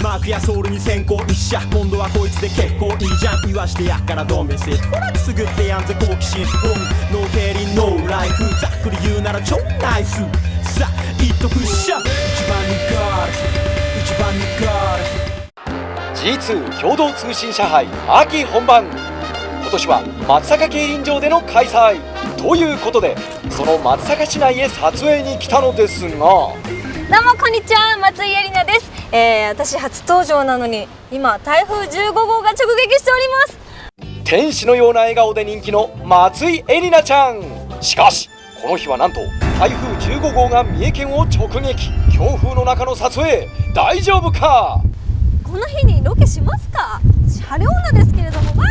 マークやソウルに先行一社、今度はこいつで結構いいじゃん。言わしてやっからドンベスほらくすぐってやんぜ好奇心。ノー競輪ノーライフ、ざっくり言うなら超ナイス。さあ一徳しゃ、一番にガール、一番にガール。 G2 共同通信社杯秋本番、今年は松阪競輪場での開催ということで、その松阪市内へ撮影に来たのですが、どうもこんにちは、松井絵里奈です。私初登場なのに今台風15号が直撃しております。天使のような笑顔で人気の松井絵里奈ちゃん。しかしこの日はなんと台風15号が三重県を直撃。強風の中の撮影大丈夫か。この日にロケしますか。車両女ですけれども、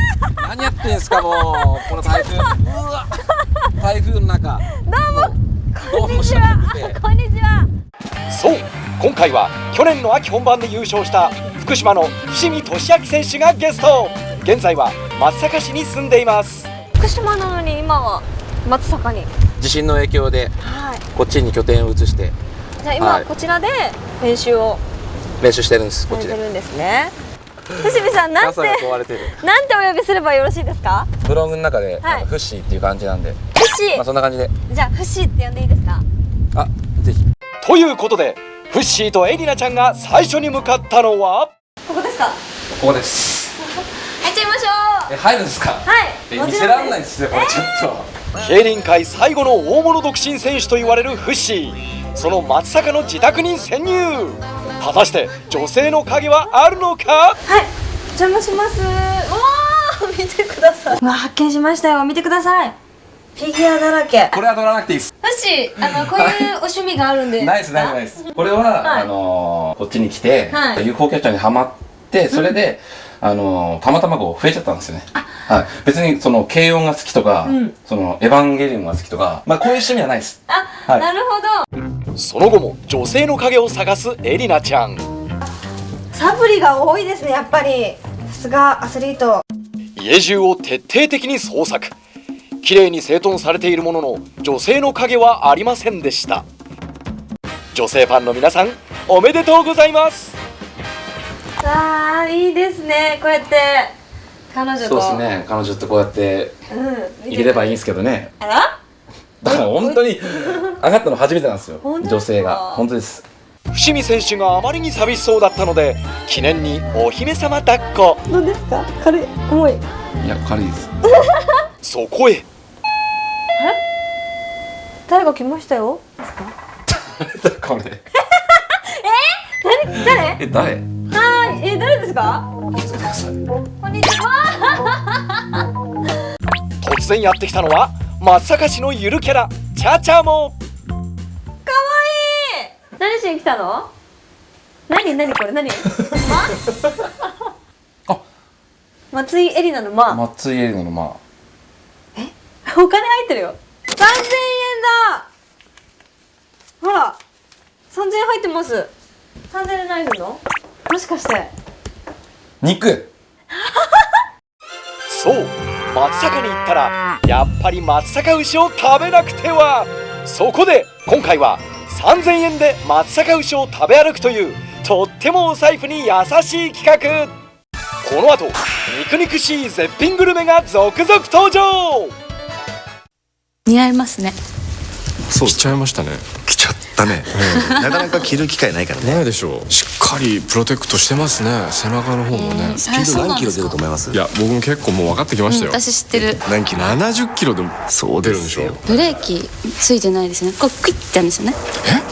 何やってんすかもうこの台風。うわ台風の中。こんにちは。こんにちは。そう、今回は去年の秋本番で優勝した福島の伏見俊明選手がゲスト。現在は松阪市に住んでいます。福島なのに今は松阪に。地震の影響ではい。こっちに拠点を移してじゃあ今、はいこちらで練習を練習してるんです。こっちでされてるんですね。伏見さんなんて傘が壊れてる。なんてお呼びすればよろしいですか。ブログの中で、はいフッシーっていう感じなんで、フシ、そんな感じで、じゃあフシって呼んでいいですか。あ、ぜひ。ということでフッシーとエリナちゃんが最初に向かったのは、ここですか。ここです。入っちゃいましょう。入るんですか。はい。も見ちろんですせらんないですよこれちょっと。競輪界最後の大物独身選手と言われるフッシー。その松阪の自宅に潜入。果たして女性の影はあるのか。はい。お邪魔します。おお、見てください。うわ、発見しましたよ。見てください。フィギュアだらけ。これは取らなくていいです。フシ、こういうお趣味があるんで。ナイスナイスナイス。これは、はいこっちに来て、はい UFO キャッチャーにハマってそれで、たまたまこう増えちゃったんですよね。はい。別にその軽音が好きとか、うんそのエヴァンゲリオンが好きとか、まあこういう趣味はないです。あ、はいなるほど。その後も女性の影を探すエリナちゃん。サプリが多いですね、やっぱり。さすがアスリート。家中を徹底的に捜索。綺麗に整頓されているものの女性の影はありませんでした。女性ファンの皆さんおめでとうございます。さあ、いいですね。こうやって彼女と。そうですね。彼女とこうやってうん。いければいいんですけどね。あら？だから本当に上がったの初めてなんですよ。本当ですか女性が本当です。伏見選手があまりに寂しそうだったので記念にお姫様抱っこ。どうですか？軽い、重い。いや軽いです。そこへ誰が来ましたよ。これ。誰？え誰？はい、誰ですか？こんにちは。突然やってきたのは松阪市のゆるキャラチャチャも。かわいい。何しに来たの？何これ何？あ、松井絵里奈のま。松井絵里奈のまお金入ってるよ。3000円だ。ほら、3000円入ってます。3000円ないの？もしかして。肉。そう松阪に行ったらやっぱり松阪牛を食べなくては。そこで今回は3000円で松阪牛を食べ歩くというとってもお財布に優しい企画。この後肉々しい絶品グルメが続々登場。似合いますね。そう来ちゃいましたね。来ちゃったね、なかなか着る機会ないからね。ないでしょう。しっかりプロテクトしてますね。背中の方もね。スピード何キロ出ると思います？いや僕も結構もう分かってきましたよ。私知ってる。何キロ70キロでもそう出るんでしょ。ですよ。ブレーキついてないですね。こうクイッてやるんですよね。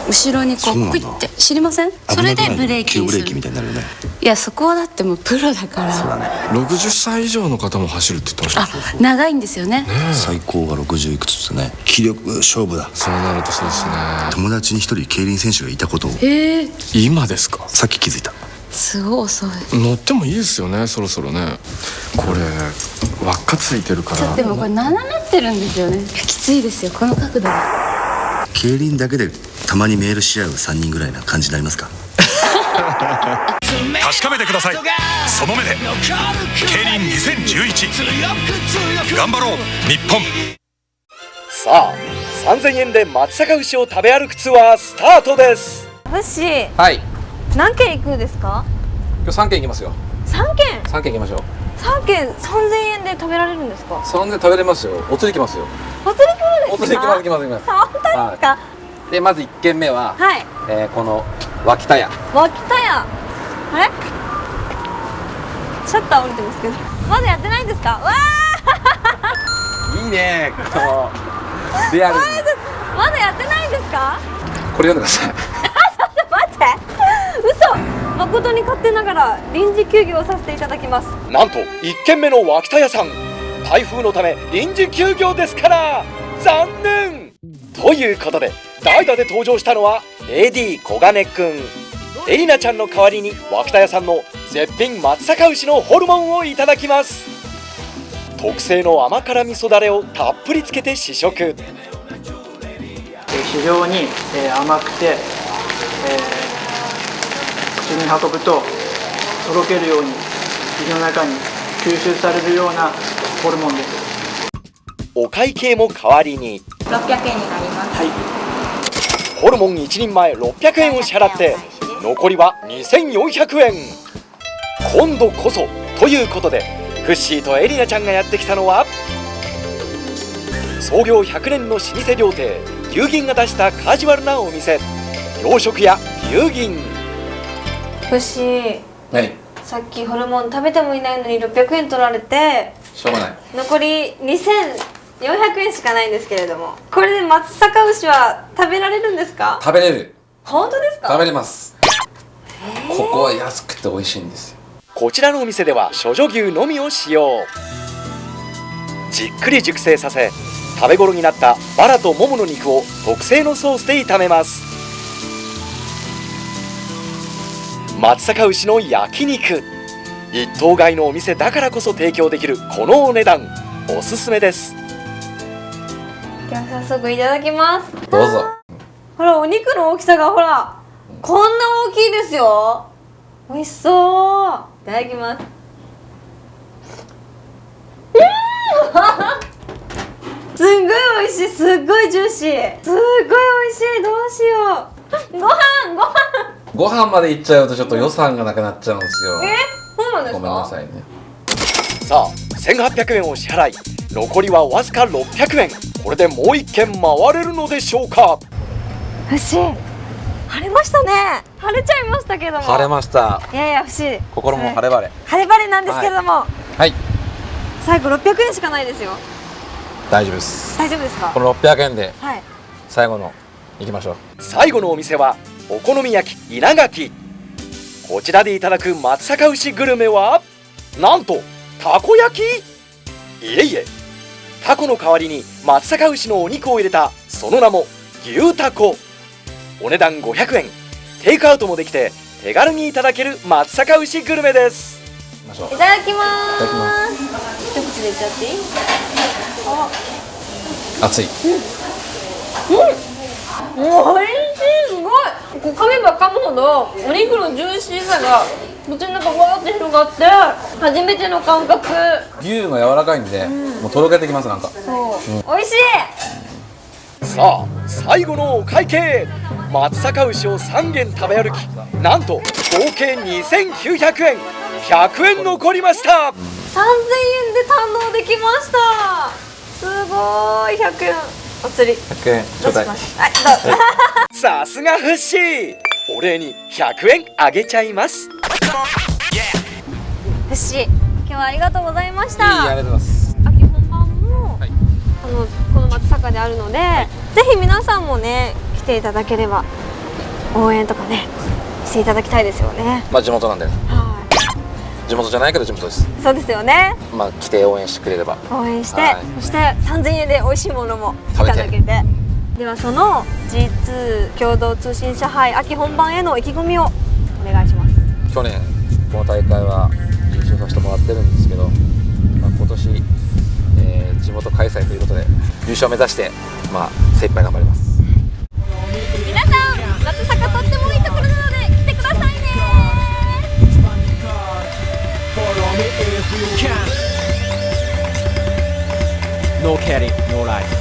後ろにこそうなんだうクイッて知りません？それでブレーキ急ブレーにする。キみたいになるよね。いやそこはだってもうプロだから。そうだね。 60歳以上の方も走るって言ってました。あ、長いんですよね。最高が60いくつってね。気力勝負だ。そうなるとそうですね。友達に一人競輪選手がいたことを今ですか？さっき気づいた。すごい遅い。乗ってもいいですよね。そろそろね。これ輪っかついてるから。でもこれ斜めってるんですよね。いやきついですよこの角度が。競輪だけでたまにメールし合う3人ぐらいな感じになりますか？確かめてください。その目で競輪2011頑張ろう日本。さあ3000円で松阪牛を食べ歩くツアースタートです。フッシー、はい。何軒行くんですか？今日3軒行きますよ。 3軒。 3軒行きましょう。3軒3000円で食べられるんですか？そんで食べれますよ。お釣り行きますよ。お釣り来るんおですか？釣り行きます行きます行きます。本当ですか？でまず1軒目は、はい。この脇田屋。わきたや。あれ？シャッター降りてますけど。まだやってないんですか？わいいねこのリアルに。あ、まだやってないんですか？これ読んでください。ちょっと待って。嘘。誠に勝手ながら臨時休業をさせていただきます。なんと1軒目の脇田屋さん、台風のため臨時休業ですから、残念ということで、代打で登場したのは AD 小金くん。エリナちゃんの代わりに脇田屋さんの絶品松阪牛のホルモンをいただきます。特製の甘辛味噌だれをたっぷりつけて試食。非常に甘くて、口に運ぶととろけるように胃の中に吸収されるようなホルモンです。お会計も代わりに600円になります。はい、ホルモン1人前600円を支払って残りは2400円。今度こそということで、フッシーとエリナちゃんがやってきたのは創業100年の老舗料亭牛銀が出したカジュアルなお店、洋食屋牛銀。フッシー、何？さっきホルモン食べてもいないのに600円取られて、しょうがない。残り2400円しかないんですけれども、これで松阪牛は食べられるんですか？食べれる。本当ですか？食べれます。ここは安くて美味しいんですよ。こちらのお店では処女牛のみを使用。じっくり熟成させ、食べ頃になったバラとモモの肉を特製のソースで炒めます。松阪牛の焼肉、一頭買いのお店だからこそ提供できるこのお値段、おすすめです。では早速いただきます。どうぞ。ほら、お肉の大きさがほらこんな大きいですよ。美味しそう。いただきます。すっごい美味しい。すっごいジューシー。すっごい美味しい。どうしよう。ご飯ご飯までいっちゃうとちょっと予算がなくなっちゃうんですよ。そうなんですか？ごめんなさいね。さあ1800円を支払い、残りはわずか600円。これでもう1軒回れるのでしょうか。ふし、晴れましたね。晴れちゃいましたけども。晴れました。いやいや、ふし、心も晴れ晴れ。晴れ晴れなんですけれども、はい。最後600円しかないですよ。大丈夫です。大丈夫ですか？この600円ではい。最後の行きましょう。最後のお店はお好み焼き稲垣。こちらでいただく松阪牛グルメはなんとたこ焼き。いえいえ、タコの代わりに松阪牛のお肉を入れたその名も牛タコ。お値段500円。テイクアウトもできて手軽にいただける松阪牛グルメです。行きましょう。いただきまいただきまーす。一口でいっちゃっていい？熱い。おいしい。すごい。こう噛めば噛むほどお肉のジューシーさが口の中わーって広がって初めての感覚。牛が柔らかいんで、もうとろけてきますなんか。そう、美味しい。さあ最後のお会計。松阪牛を3軒食べ歩き、なんと合計2900円。100円残りました。3000円で堪能できました。すごい。100円お釣り100円ちょうだい。はい、どうぞ。さすがフッシー、お礼に100円あげちゃいます。フッシー、今日はありがとうございましいい、あた。りがとうございます。秋本番も、はいこの松阪であるので、ぜひ皆さんもね来ていただければ応援とかねしていただきたいですよね。まあ地元なんで、は地元じゃないけど地元です。い、そうですよね。まあ来て応援してくれれば。応援して、はいそして3000円で美味しいものもいただけて。ではその G2 共同通信社杯秋本番への意気込みをお願いします。去年この大会は優勝させてもらってるんですけど、まあ、今年、地元開催ということで優勝を目指してまあ精一杯頑張ります。皆さん、松阪とってもいいところなので来てくださいね。 Follow me if you can. No carry, no life.